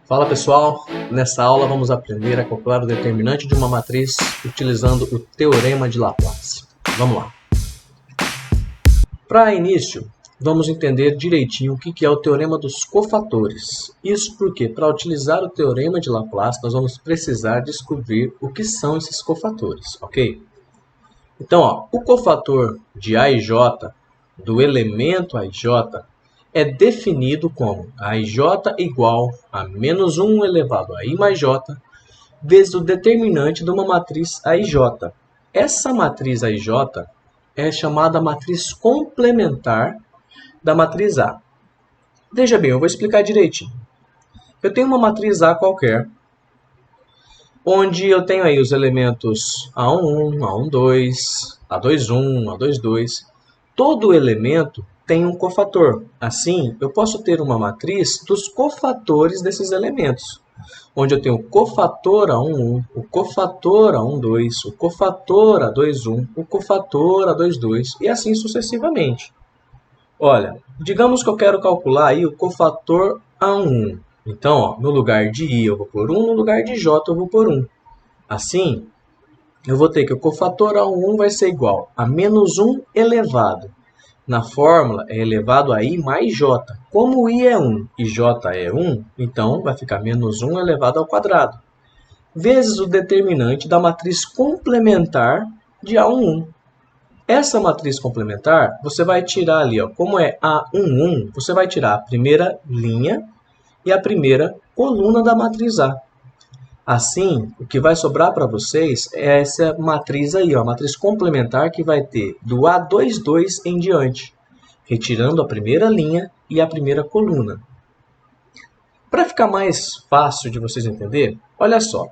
Fala pessoal, nessa aula vamos aprender a calcular o determinante de uma matriz utilizando o Teorema de Laplace. Vamos lá. Para início, vamos entender direitinho o que é o Teorema dos cofatores. Isso porque, para utilizar o Teorema de Laplace, nós vamos precisar descobrir o que são esses cofatores, ok? Então, o cofator de A e J, do elemento A e J, é definido como AJ igual a menos 1 elevado a I mais J vezes o determinante de uma matriz AIJ. Essa matriz AIJ é chamada matriz complementar da matriz A. Veja bem, eu vou explicar direitinho. Eu tenho uma matriz A qualquer, onde eu tenho aí os elementos A11, A12, A21, A22. Todo elemento tem um cofator. Assim, eu posso ter uma matriz dos cofatores desses elementos, onde eu tenho o cofator A11, o cofator A12, o cofator A21, o cofator A22 e assim sucessivamente. Olha, digamos que eu quero calcular aí o cofator A11. Então, ó, no lugar de I eu vou pôr 1, no lugar de J eu vou pôr 1. Assim, eu vou ter que o cofator A11 vai ser igual a menos 1 elevado. Na fórmula é elevado a I mais J. Como I é 1 e J é 1, então vai ficar menos 1 elevado ao quadrado, vezes o determinante da matriz complementar de A11. Essa matriz complementar, você vai tirar ali, ó, como é A11, você vai tirar a primeira linha e a primeira coluna da matriz A. Assim, o que vai sobrar para vocês é essa matriz aí, ó, a matriz complementar que vai ter do A22 em diante, retirando a primeira linha e a primeira coluna. Para ficar mais fácil de vocês entenderem, olha só.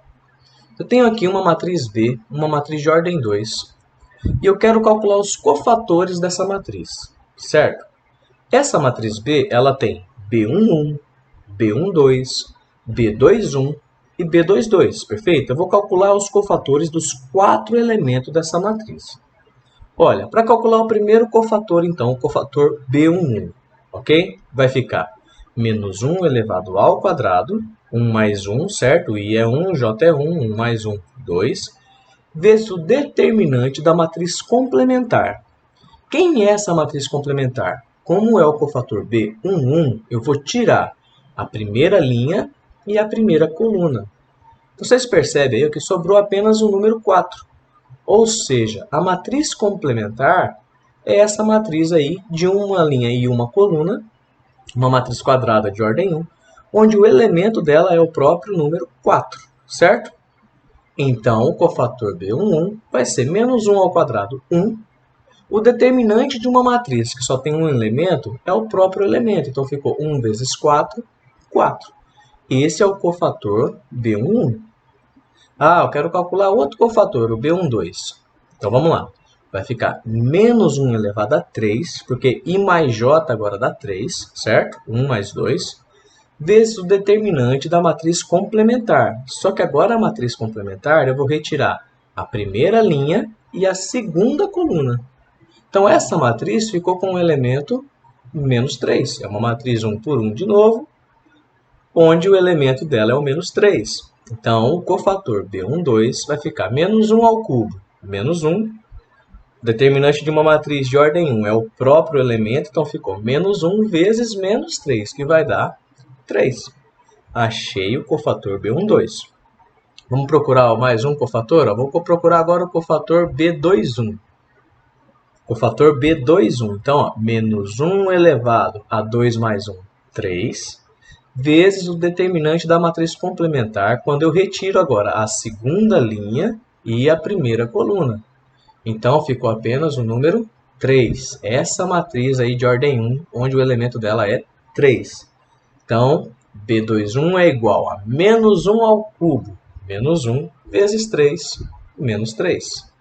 Eu tenho aqui uma matriz B, uma matriz de ordem 2, e eu quero calcular os cofatores dessa matriz, certo? Essa matriz B, ela tem B11, B12, B21 e B22, perfeito? Eu vou calcular os cofatores dos 4 elementos dessa matriz. Olha, para calcular o primeiro cofator, então, o cofator B11, ok? Vai ficar menos 1 elevado ao quadrado, 1 mais 1, certo? I é 1, J é 1, 1 mais 1, 2, vezes o determinante da matriz complementar. Quem é essa matriz complementar? Como é o cofator B11, eu vou tirar a primeira linha e a primeira coluna. Vocês percebem aí que sobrou apenas o número 4. Ou seja, a matriz complementar é essa matriz aí de uma linha e uma coluna, uma matriz quadrada de ordem 1, onde o elemento dela é o próprio número 4, certo? Então, o cofator B11 vai ser menos 1 ao quadrado, 1. O determinante de uma matriz que só tem um elemento é o próprio elemento. Então, ficou 1 vezes 4, 4. Esse é o cofator B11. Ah, eu quero calcular outro cofator, o B12. Então, vamos lá. Vai ficar menos 1 elevado a 3, porque I mais J agora dá 3, certo? 1 mais 2, vezes o determinante da matriz complementar. Só que agora a matriz complementar eu vou retirar a primeira linha e a segunda coluna. Então, essa matriz ficou com o elemento menos 3. É uma matriz 1 por 1 de novo, onde o elemento dela é o menos 3. Então, o cofator B12 vai ficar menos 1 ao cubo, menos 1. O determinante de uma matriz de ordem 1 é o próprio elemento, então ficou menos 1 vezes menos 3, que vai dar 3. Achei o cofator B12. Vamos procurar mais um cofator? Vou procurar agora o cofator B21. Cofator B21, então, ó, menos 1 elevado a 2 mais 1, 3, vezes o determinante da matriz complementar, quando eu retiro agora a segunda linha e a primeira coluna. Então, ficou apenas o número 3. Essa matriz aí de ordem 1, onde o elemento dela é 3. Então, B21 é igual a menos 1 ao cubo, menos 1 vezes 3, menos 3.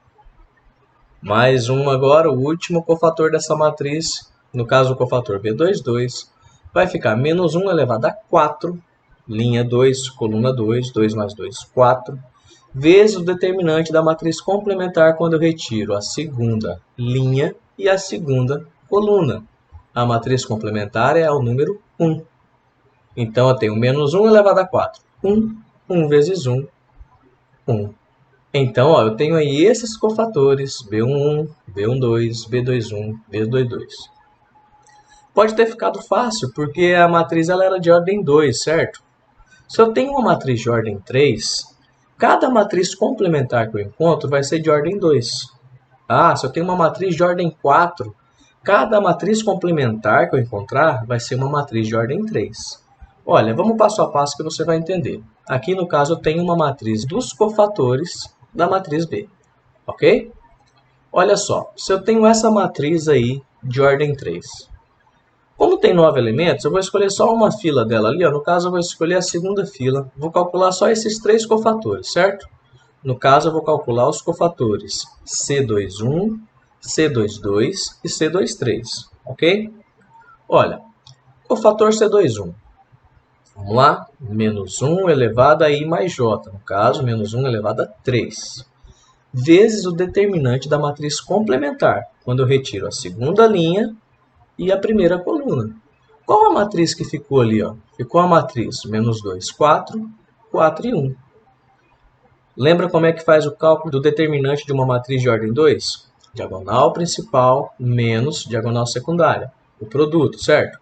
Mais um agora, o último cofator dessa matriz, no caso o cofator B22, vai ficar menos 1 elevado a 4, linha 2, coluna 2, 2 mais 2, 4, vezes o determinante da matriz complementar quando eu retiro a segunda linha e a segunda coluna. A matriz complementar é o número 1. Então, eu tenho menos 1 elevado a 4. 1 vezes 1, 1. Então, ó, eu tenho aí esses cofatores, B11, B12, B21, B22. Pode ter ficado fácil, porque a matriz ela era de ordem 2, certo? Se eu tenho uma matriz de ordem 3, cada matriz complementar que eu encontro vai ser de ordem 2. Ah, se eu tenho uma matriz de ordem 4, cada matriz complementar que eu encontrar vai ser uma matriz de ordem 3. Olha, vamos passo a passo que você vai entender. Aqui no caso eu tenho uma matriz dos cofatores da matriz B, ok? Olha só, se eu tenho essa matriz aí de ordem 3, como tem 9 elementos, eu vou escolher só uma fila dela ali, ó. No caso eu vou escolher a segunda fila, vou calcular só esses 3 cofatores, certo? No caso eu vou calcular os cofatores C21, C22 e C23, ok? Olha, cofator C21, vamos lá, menos 1 elevado a I mais J, no caso, menos 1 elevado a 3, vezes o determinante da matriz complementar, quando eu retiro a segunda linha e a primeira coluna. Qual a matriz que ficou ali? Ó? Ficou a matriz menos 2, 4, 4 e 1. Lembra como é que faz o cálculo do determinante de uma matriz de ordem 2? Diagonal principal menos diagonal secundária, o produto, certo?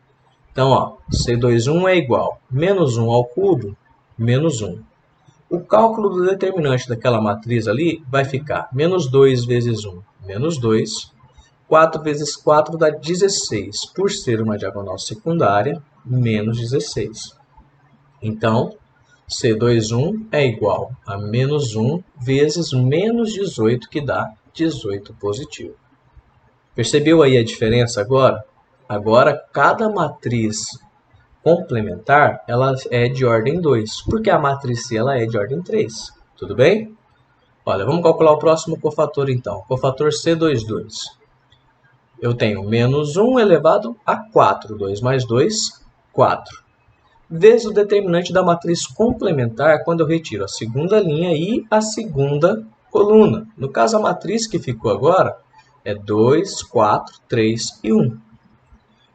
Então, ó, C21 é igual a menos 1 ao cubo, menos 1. O cálculo do determinante daquela matriz ali vai ficar menos 2 vezes 1, menos 2. 4 vezes 4 dá 16, por ser uma diagonal secundária, menos 16. Então, C21 é igual a menos 1 vezes menos 18, que dá 18 positivo. Percebeu aí a diferença agora? Agora, cada matriz complementar ela é de ordem 2, porque a matriz C ela é de ordem 3. Tudo bem? Olha, vamos calcular o próximo cofator então. Cofator C22. Eu tenho menos 1 elevado a 4. 2 mais 2, 4. Vezes o determinante da matriz complementar quando eu retiro a segunda linha e a segunda coluna. No caso, a matriz que ficou agora é 2, 4, 3 e 1.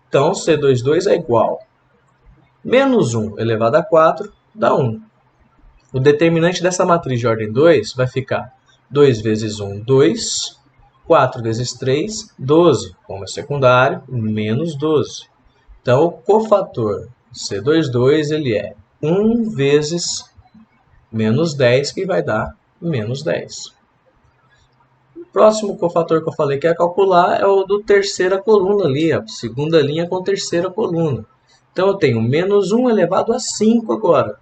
Então, C22 é igual a menos 1 elevado a 4 dá 1. O determinante dessa matriz de ordem 2 vai ficar 2 vezes 1, 2. 4 vezes 3, 12. Como é secundário, menos 12. Então, o cofator C22 ele é 1 vezes menos 10, que vai dar menos 10. O próximo cofator que eu falei que é calcular é o do terceira coluna ali, a segunda linha com terceira coluna. Então, eu tenho menos 1 elevado a 5 agora,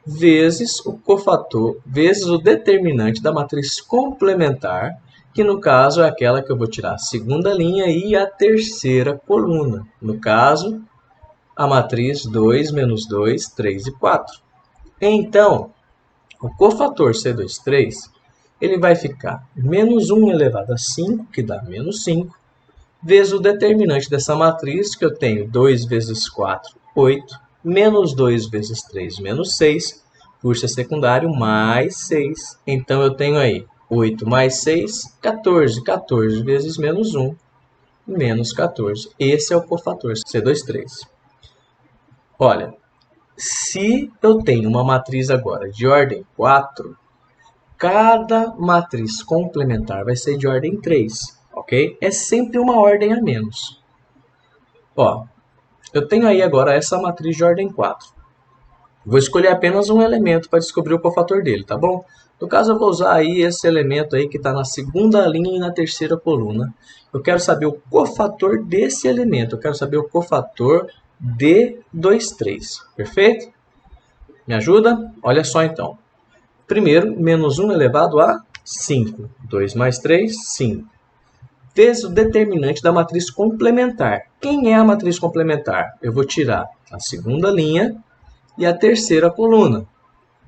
vezes o cofator, vezes o determinante da matriz complementar, que no caso é aquela que eu vou tirar a segunda linha e a terceira coluna. No caso, a matriz 2, menos 2, 3 e 4. Então, o cofator C23 ele vai ficar menos 1 elevado a 5, que dá menos 5, vezes o determinante dessa matriz, que eu tenho 2 vezes 4, 8, menos 2 vezes 3, menos 6, por ser secundário, mais 6. Então, eu tenho aí 8 mais 6, 14. 14 vezes menos 1, menos 14. Esse é o cofator C23. Olha, se eu tenho uma matriz agora de ordem 4, cada matriz complementar vai ser de ordem 3, ok? É sempre uma ordem a menos. Ó, eu tenho aí agora essa matriz de ordem 4. Vou escolher apenas um elemento para descobrir o cofator dele, tá bom? No caso, eu vou usar aí esse elemento aí que está na segunda linha e na terceira coluna. Eu quero saber o cofator desse elemento. Eu quero saber o cofator D23. Perfeito? Me ajuda? Olha só então. Primeiro, menos 1 elevado a 5. 2 mais 3, 5. Vezes o determinante da matriz complementar. Quem é a matriz complementar? Eu vou tirar a segunda linha e a terceira coluna.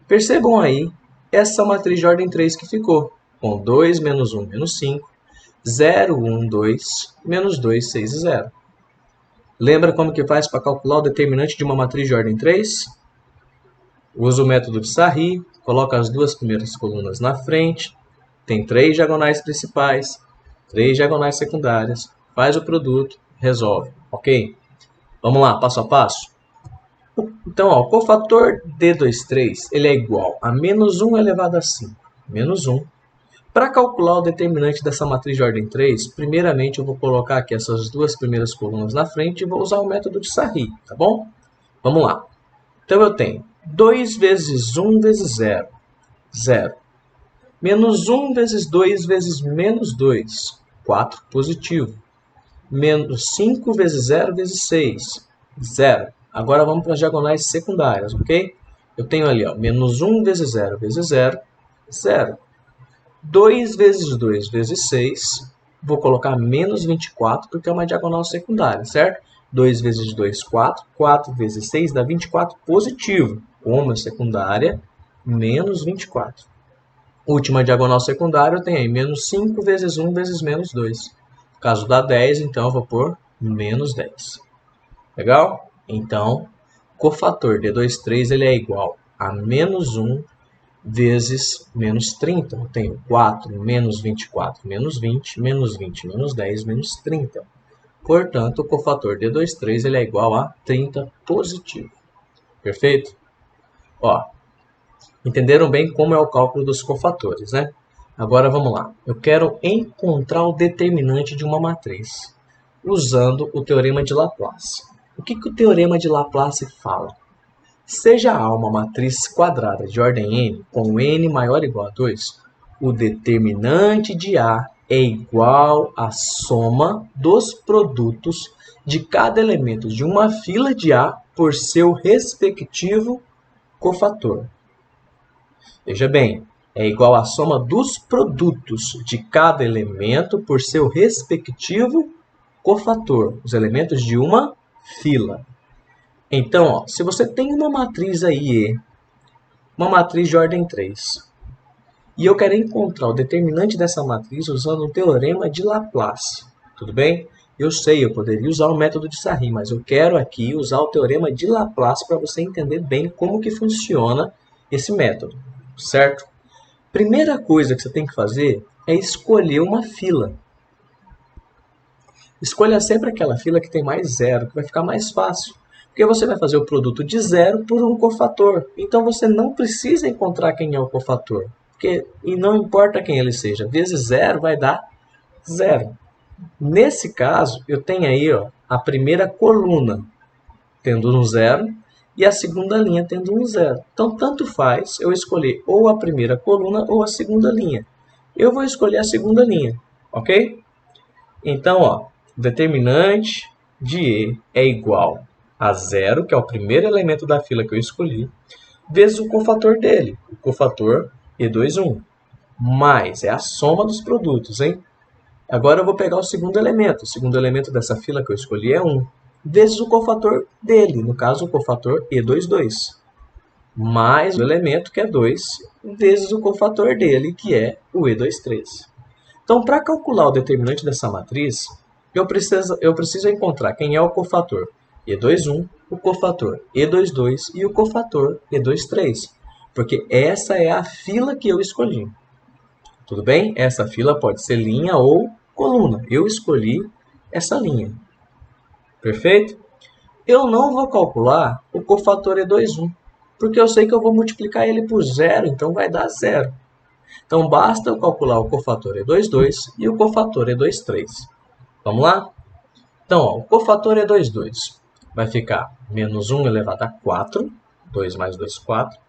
Percebam aí essa matriz de ordem 3 que ficou, com 2, menos 1, menos 5, 0, 1, 2, menos 2, 6 e 0. Lembra como que faz para calcular o determinante de uma matriz de ordem 3? Usa o método de Sarri, coloca as duas primeiras colunas na frente, tem 3 diagonais principais, 3 diagonais secundárias, faz o produto, resolve, ok? Vamos lá, passo a passo? Então, ó, o cofator D23 ele é igual a menos 1 elevado a 5. Menos 1. Para calcular o determinante dessa matriz de ordem 3, primeiramente eu vou colocar aqui essas duas primeiras colunas na frente e vou usar o método de Sarri, tá bom? Vamos lá. Então eu tenho 2 vezes 1 vezes 0, 0. Menos 1 vezes 2 vezes menos 2, 4 positivo. Menos 5 vezes 0 vezes 6, 0. Agora vamos para as diagonais secundárias, ok? Eu tenho ali, ó, menos 1 vezes 0 vezes 0, 0. 2 vezes 2 vezes 6, vou colocar menos 24 porque é uma diagonal secundária, certo? 2 vezes 2, 4. 4 vezes 6 dá 24 positivo. Como é secundária, menos 24. Última diagonal secundária eu tenho aí menos 5 vezes 1 vezes menos 2. No caso dá 10, então eu vou pôr menos 10. Legal? Então, cofator D23 ele é igual a menos 1 vezes menos 30. Eu tenho 4 menos 24 menos 20, menos 20 menos 10 menos 30. Portanto, o cofator D23 ele é igual a 30 positivo. Perfeito? Ó, entenderam bem como é o cálculo dos cofatores, né? Agora vamos lá. Eu quero encontrar o determinante de uma matriz usando o teorema de Laplace. O que o teorema de Laplace fala? Seja A uma matriz quadrada de ordem n, com n maior ou igual a 2, o determinante de A é igual à soma dos produtos de cada elemento de uma fila de A por seu respectivo cofator. Veja bem, é igual à soma dos produtos de cada elemento por seu respectivo cofator, os elementos de uma fila. Então, ó, se você tem uma matriz aí, uma matriz de ordem 3, e eu quero encontrar o determinante dessa matriz usando o teorema de Laplace, tudo bem? Eu sei, eu poderia usar o método de Sarri, mas eu quero aqui usar o teorema de Laplace para você entender bem como que funciona esse método, certo? Primeira coisa que você tem que fazer é escolher uma fila. Escolha sempre aquela fila que tem mais zero, que vai ficar mais fácil. Porque você vai fazer o produto de zero por um cofator. Então você não precisa encontrar quem é o cofator. E não importa quem ele seja, vezes zero vai dar zero. Nesse caso, eu tenho aí ó, a primeira coluna tendo um zero e a segunda linha tendo um zero. Então, tanto faz eu escolher ou a primeira coluna ou a segunda linha. Eu vou escolher a segunda linha, ok? Então, ó, o determinante de E é igual a zero, que é o primeiro elemento da fila que eu escolhi, vezes o cofator dele, o cofator E21. Mais, é a soma dos produtos, hein? Agora eu vou pegar o segundo elemento. O segundo elemento dessa fila que eu escolhi é 1, vezes o cofator dele, no caso o cofator E22. Mais o elemento que é 2, vezes o cofator dele, que é o E23. Então, para calcular o determinante dessa matriz, eu preciso encontrar quem é o cofator E21, o cofator E22 e o cofator E23. Porque essa é a fila que eu escolhi. Tudo bem? Essa fila pode ser linha ou coluna. Eu escolhi essa linha. Perfeito? Eu não vou calcular o cofator E21, porque eu sei que eu vou multiplicar ele por zero, então vai dar zero. Então, basta eu calcular o cofator E22 e o cofator E23. Vamos lá? Então, ó, o cofator E22 vai ficar menos 1 elevado a 4, 2 mais 2, 4,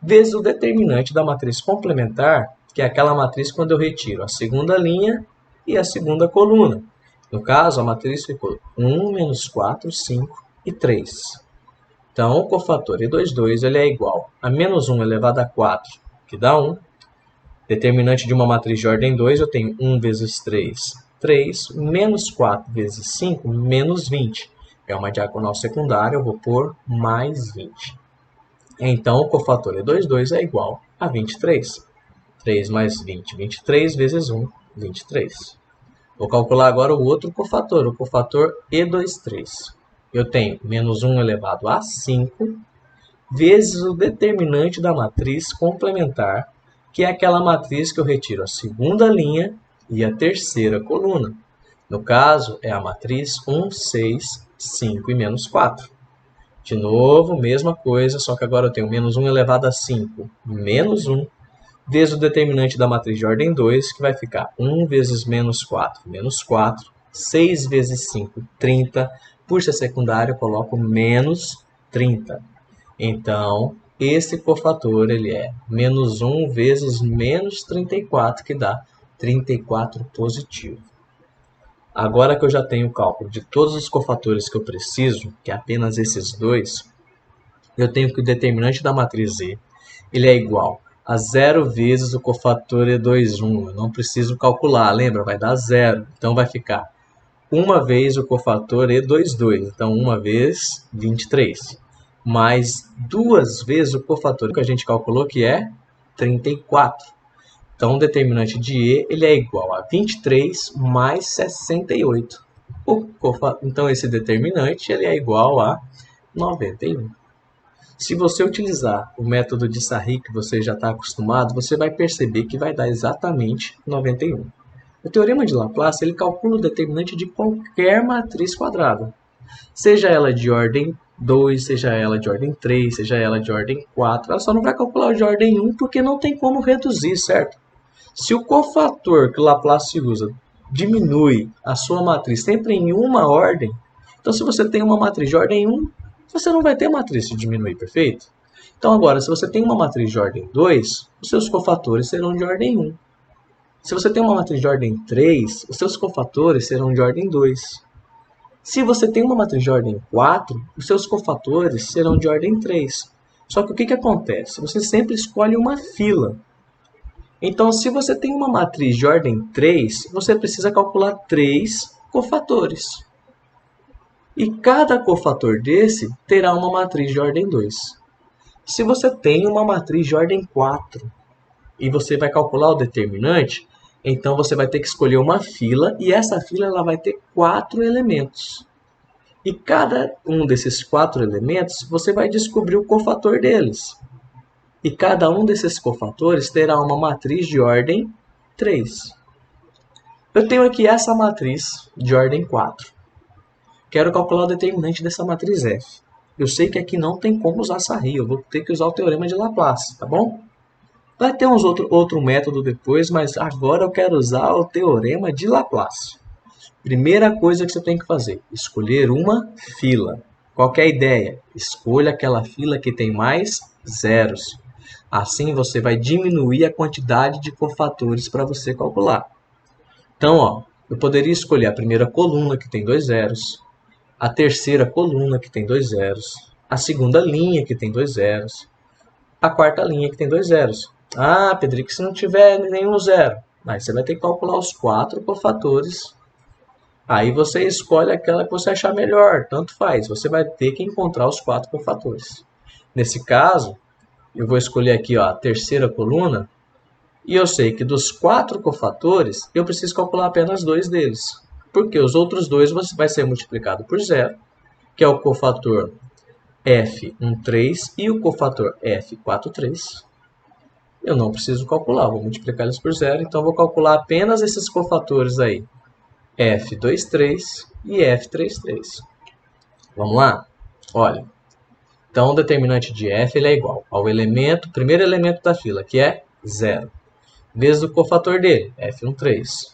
vezes o determinante da matriz complementar, que é aquela matriz quando eu retiro a segunda linha e a segunda coluna. No caso, a matriz ficou 1, menos 4, 5 e 3. Então, o cofator E22 ele é igual a menos 1 elevado a 4, que dá 1. Determinante de uma matriz de ordem 2, eu tenho 1 vezes 3, 3, menos 4 vezes 5, menos 20. É uma diagonal secundária, eu vou pôr mais 20. Então, o cofator E22 é igual a 23. 3 mais 20, 23 vezes 1, 23. Vou calcular agora o outro cofator, o cofator E23. Eu tenho menos 1 elevado a 5, vezes o determinante da matriz complementar, que é aquela matriz que eu retiro a segunda linha e a terceira coluna. No caso, é a matriz 1, 6, 5 e menos 4. De novo, mesma coisa, só que agora eu tenho menos 1 elevado a 5 menos 1 vezes o determinante da matriz de ordem 2, que vai ficar 1 vezes menos 4, menos 4, 6 vezes 5, 30. Por ser secundário, eu coloco menos 30. Então, esse cofator ele é menos 1 vezes menos 34, que dá 34 positivo. Agora que eu já tenho o cálculo de todos os cofatores que eu preciso, que é apenas esses dois, eu tenho que o determinante da matriz E ele é igual a 0 vezes o cofator E21. Eu não preciso calcular, lembra? Vai dar 0. Então vai ficar 1 vez o cofator E22. Então 1 vez 23. Mais 2 vezes o cofator que a gente calculou, que é 34. Então o determinante de E ele é igual a 23 mais 68. Então esse determinante ele é igual a 91. Se você utilizar o método de Sarri que você já está acostumado, você vai perceber que vai dar exatamente 91. O teorema de Laplace ele calcula o determinante de qualquer matriz quadrada, seja ela de ordem 2, seja ela de ordem 3, seja ela de ordem 4. Ela só não vai calcular o de ordem 1 porque não tem como reduzir, certo? Se o cofator que o Laplace usa diminui a sua matriz sempre em uma ordem, então se você tem uma matriz de ordem 1, você não vai ter matriz de diminuir, perfeito? Então agora, se você tem uma matriz de ordem 2, os seus cofatores serão de ordem 1. Se você tem uma matriz de ordem 3, os seus cofatores serão de ordem 2. Se você tem uma matriz de ordem 4, os seus cofatores serão de ordem 3. Só que o que acontece? Você sempre escolhe uma fila. Então, se você tem uma matriz de ordem 3, você precisa calcular 3 cofatores. E cada cofator desse terá uma matriz de ordem 2. Se você tem uma matriz de ordem 4 e você vai calcular o determinante, então você vai ter que escolher uma fila e essa fila ela vai ter 4 elementos. E cada um desses 4 elementos você vai descobrir o cofator deles. E cada um desses cofatores terá uma matriz de ordem 3. Eu tenho aqui essa matriz de ordem 4. Quero calcular o determinante dessa matriz F. Eu sei que aqui não tem como usar Sarri, eu vou ter que usar o teorema de Laplace, tá bom? Vai ter outro método depois, mas agora eu quero usar o teorema de Laplace. Primeira coisa que você tem que fazer, escolher uma fila. Qual que é a ideia? Escolha aquela fila que tem mais zeros. Assim você vai diminuir a quantidade de cofatores para você calcular. Então, ó, eu poderia escolher a primeira coluna que tem 2 zeros, a terceira coluna que tem 2 zeros, a segunda linha que tem 2 zeros, a quarta linha que tem 2 zeros. Ah, Pedrico, se não tiver nenhum zero, aí você vai ter que calcular os 4 cofatores. Aí você escolhe aquela que você achar melhor, tanto faz. Você vai ter que encontrar os 4 cofatores. Nesse caso, eu vou escolher aqui ó, a terceira coluna, e eu sei que dos 4 cofatores, eu preciso calcular apenas 2 deles. Porque os outros 2 vai ser multiplicado por 0, que é o cofator F13 e o cofator F43. Eu não preciso calcular, vou multiplicar eles por 0, então eu vou calcular apenas esses cofatores aí, F23 e F33. Vamos lá? Olha. Então, o determinante de F ele é igual ao primeiro elemento da fila, que é 0, vezes o cofator dele, F13,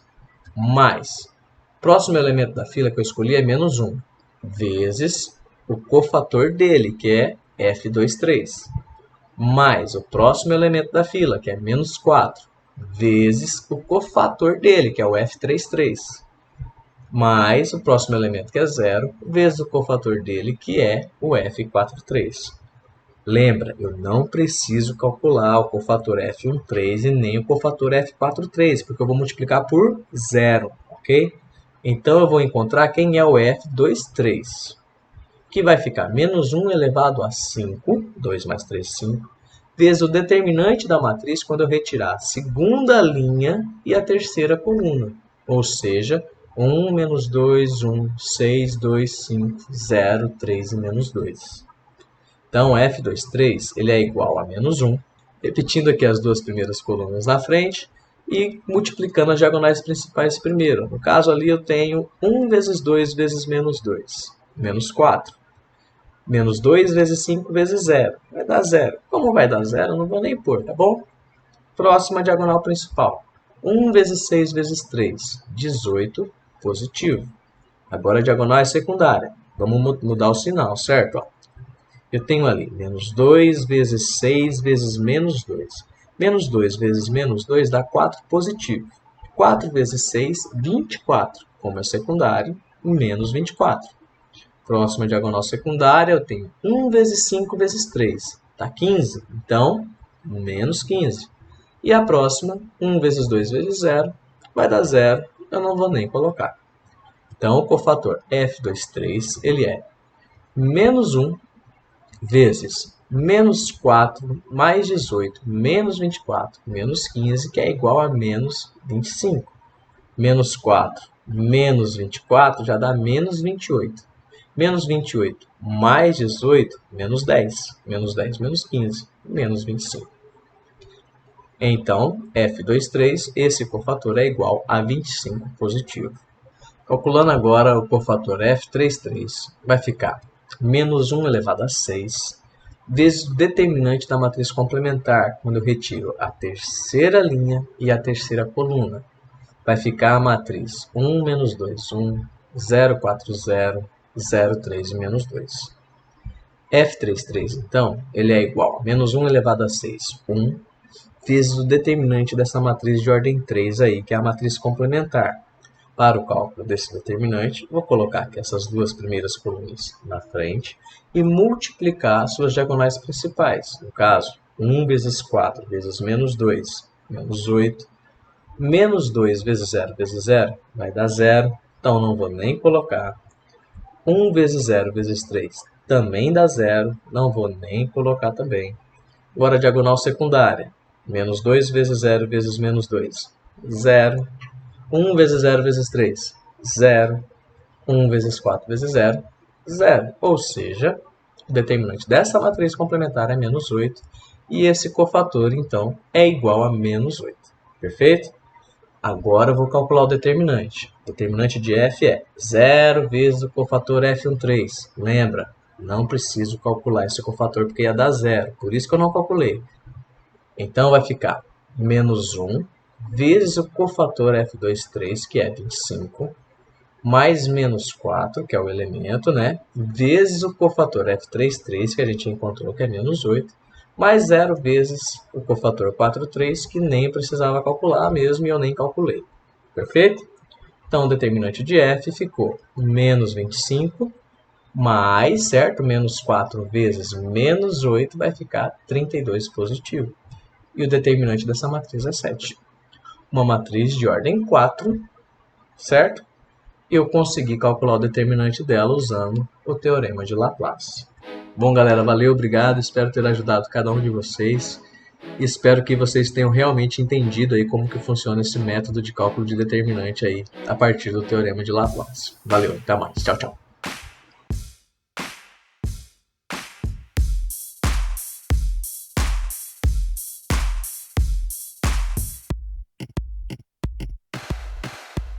mais o próximo elemento da fila que eu escolhi é menos 1, vezes o cofator dele, que é F23, mais o próximo elemento da fila, que é menos 4, vezes o cofator dele, que é o F33, mais o próximo elemento, que é 0, vezes o cofator dele, que é o F43. Lembra, eu não preciso calcular o cofator F13 e nem o cofator F43, porque eu vou multiplicar por 0, ok? Então, eu vou encontrar quem é o F23, que vai ficar menos 1 elevado a 5, 2 mais 3, 5, vezes o determinante da matriz quando eu retirar a segunda linha e a terceira coluna, ou seja, 1, menos 2, 1, 6, 2, 5, 0, 3 e menos 2. Então, F23 ele é igual a menos 1, repetindo aqui as duas primeiras colunas na frente e multiplicando as diagonais principais primeiro. No caso ali eu tenho 1 vezes 2 vezes menos 2, menos 4. Menos 2 vezes 5 vezes 0. Vai dar 0. Como vai dar 0, eu não vou nem pôr, tá bom? Próxima diagonal principal. 1 vezes 6 vezes 3. 18, positivo. Agora a diagonal é secundária. Vamos mudar o sinal, certo? Ó. Eu tenho ali menos 2 vezes 6 vezes menos 2. Menos 2 vezes menos 2 dá 4 positivo. 4 vezes 6, 24. Como é secundário, menos 24. Próxima diagonal secundária, eu tenho 1 vezes 5 vezes 3. Dá 15. Então, menos 15. E a próxima, 1 vezes 2 vezes 0, vai dar 0. Eu não vou nem colocar. Então, o cofator F23, ele é menos 1 vezes menos 4 mais 18 menos 24 menos 15, que é igual a menos 25. Menos 4 menos 24 já dá menos 28. Menos 28 mais 18, menos 10. Menos 10 menos 15, menos 25. Então, F23, esse cofator é igual a 25 positivo. Calculando agora o cofator F33, vai ficar menos 1 elevado a 6 vezes o determinante da matriz complementar, quando eu retiro a terceira linha e a terceira coluna. Vai ficar a matriz 1 menos 2, 1, 0, 4, 0, 0, 3 e menos 2. F33, então, ele é igual a menos 1 elevado a 6, 1, vezes o determinante dessa matriz de ordem 3 aí, que é a matriz complementar. Para o cálculo desse determinante, vou colocar aqui essas duas primeiras colunas na frente e multiplicar suas diagonais principais. No caso, 1 vezes 4 vezes menos 2, menos 8. Menos 2 vezes 0 vai dar 0, então não vou nem colocar. 1 vezes 0 vezes 3 também dá 0, não vou nem colocar também. Agora a diagonal secundária. Menos 2 vezes 0 vezes menos 2, 0. 1 vezes 0 vezes 3, 0. 1 vezes 4 vezes 0, 0. Ou seja, o determinante dessa matriz complementar é menos 8. E esse cofator, então, é igual a menos 8. Perfeito? Agora eu vou calcular o determinante. O determinante de f é 0 vezes o cofator F13. Lembra, não preciso calcular esse cofator porque ia dar 0. Por isso que eu não calculei. Então vai ficar menos 1 vezes o cofator F23, que é 25, mais menos 4, que é o elemento, né? Vezes o cofator F33, que a gente encontrou, que é menos 8, mais 0 vezes o cofator 43, que nem precisava calcular mesmo e eu nem calculei. Perfeito? Então, o determinante de f ficou menos 25, mais, certo? Menos 4 vezes menos 8 vai ficar 32 positivo. E o determinante dessa matriz é 7. Uma matriz de ordem 4, certo? E eu consegui calcular o determinante dela usando o teorema de Laplace. Bom, galera, valeu, obrigado, espero ter ajudado cada um de vocês e espero que vocês tenham realmente entendido aí como que funciona esse método de cálculo de determinante aí a partir do teorema de Laplace. Valeu, até mais, tchau, tchau.